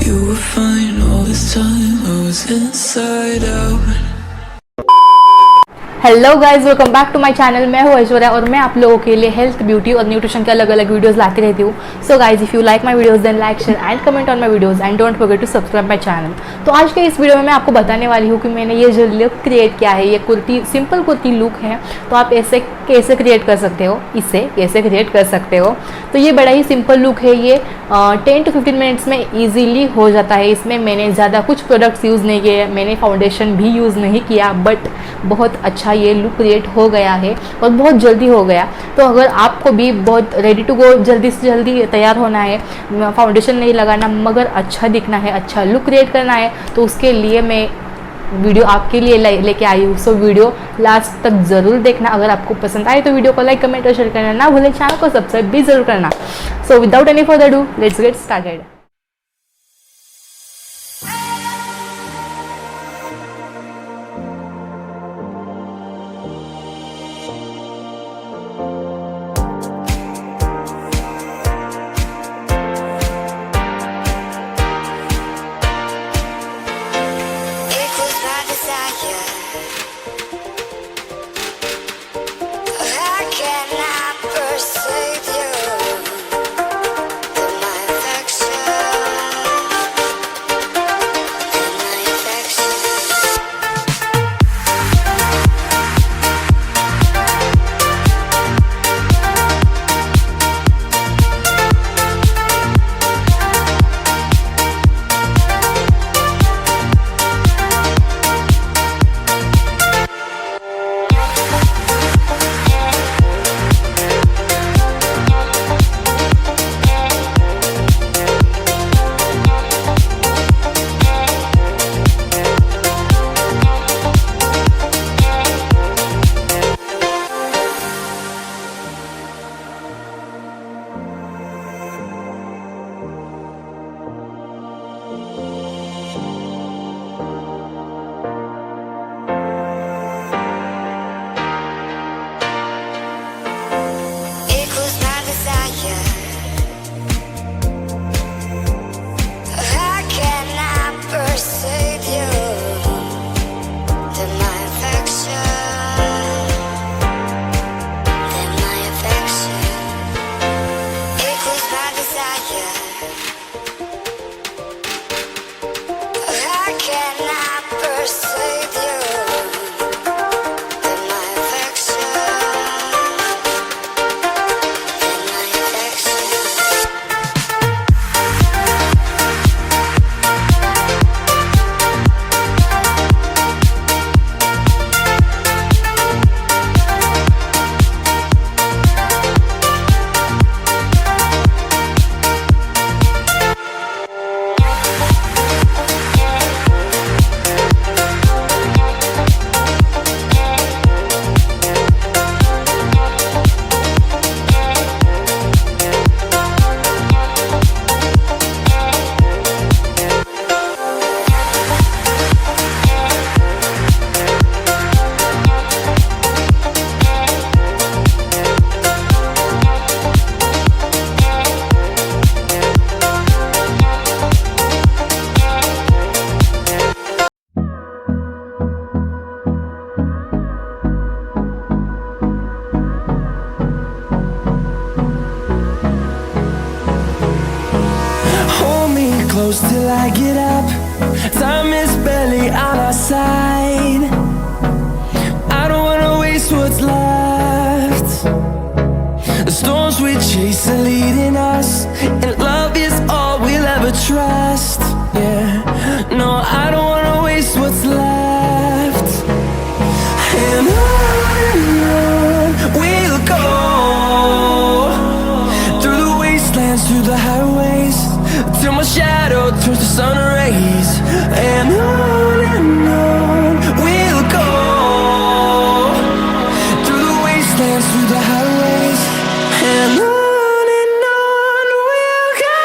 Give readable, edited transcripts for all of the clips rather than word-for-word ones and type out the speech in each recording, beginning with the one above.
You were fine all this time, I was inside out. Hello guys, welcome back to my channel. मैं हूँ ऐश्वर्या और मैं आप लोगों के लिए हेल्थ, ब्यूटी और न्यूट्रिशन के अलग अलग वीडियोस लाती रहती हूँ। So guys, if you like my videos then like, share and comment on my videos and don't forget to subscribe my channel. तो आज के इस वीडियो में मैं आपको बताने वाली हूँ कि मैंने ये जो लुक क्रिएट किया है, ये कुर्ती, सिंपल कुर्ती लुक है। तो आप ऐसे कैसे क्रिएट कर सकते हो, इससे कैसे क्रिएट कर सकते हो। तो ये बड़ा ही सिंपल लुक है। ये 10 to 15 मिनट्स में ईजीली हो जाता है। इसमें मैंने ज़्यादा कुछ प्रोडक्ट्स यूज़ नहीं किए, मैंने फाउंडेशन भी यूज़ नहीं किया, बट बहुत अच्छा ये लुक क्रिएट हो गया है और बहुत जल्दी हो गया। तो अगर आपको भी बहुत रेडी टू गो जल्दी से जल्दी तैयार होना है, फाउंडेशन नहीं लगाना मगर अच्छा दिखना है, अच्छा लुक क्रिएट करना है, तो उसके लिए मैं वीडियो आपके लिए लेके आई हूँ। सो वीडियो लास्ट तक ज़रूर देखना। अगर आपको पसंद आए तो वीडियो को लाइक, कमेंट और शेयर करना ना भूलें। चैनल को सब्सक्राइब भी ज़रूर करना। So without any further do, let's get started. Close till I get up. Time is barely on our side. I don't wanna waste what's left. The storms we chase are leading us, and love is all we'll ever trust. Yeah, no, I don't wanna waste what's left. And on we'll go, through the wastelands, through the highways, till my shadow turns to sun rays. And on we'll go, through the wastelands, through the highways. And on we'll go.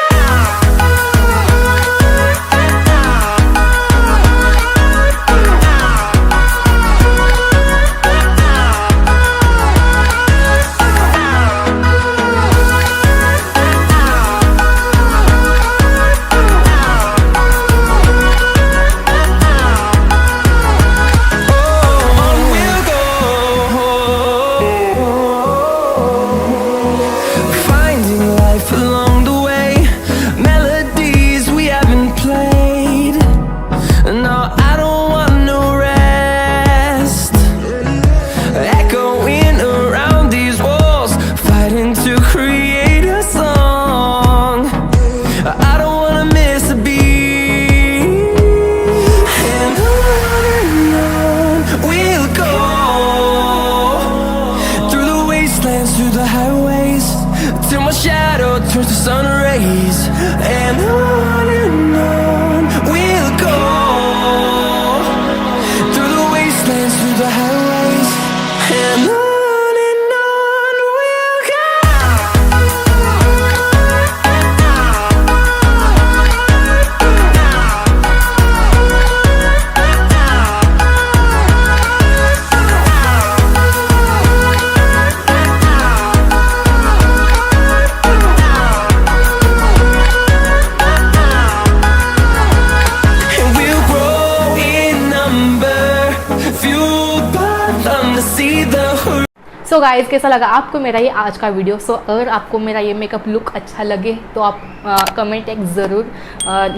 So guys कैसा लगा आपको मेरा ये आज का video? सो अगर आपको मेरा ये मेकअप लुक अच्छा लगे तो आप कमेंट एक ज़रूर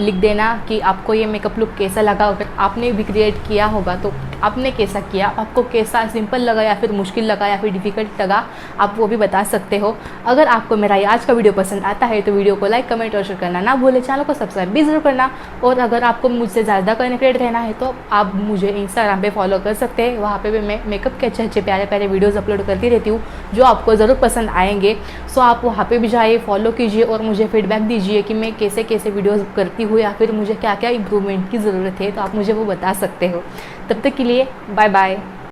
लिख देना कि आपको ये मेकअप लुक कैसा लगा। अगर आपने भी क्रिएट किया होगा तो आपने कैसा किया, आपको कैसा सिंपल लगा या फिर मुश्किल लगा या फिर डिफ़िकल्ट लगा, आप वो भी बता सकते हो। अगर आपको मेरा ये आज का वीडियो पसंद आता है तो वीडियो को लाइक, कमेंट और शेयर करना ना भूलें। चैनल को सब्सक्राइब भी ज़रूर करना। और अगर आपको मुझसे ज़्यादा कनेक्टेड रहना है तो आप मुझे इंस्टाग्राम पे फॉलो कर सकते हैं। वहाँ पे भी मैं मेकअप के अच्छे अच्छे प्यारे प्यारे वीडियोज़ अपलोड करती रहती हूँ जो आपको ज़रूर पसंद आएंगे। सो आप वहाँ पे भी जाइए, फॉलो कीजिए और मुझे फीडबैक दीजिए कि मैं कैसे कैसे वीडियोज़ करती हूँ या फिर मुझे क्या क्या इम्प्रूवमेंट की ज़रूरत है, तो आप मुझे वो बता सकते हो। तब तक के लिए बाय बाय।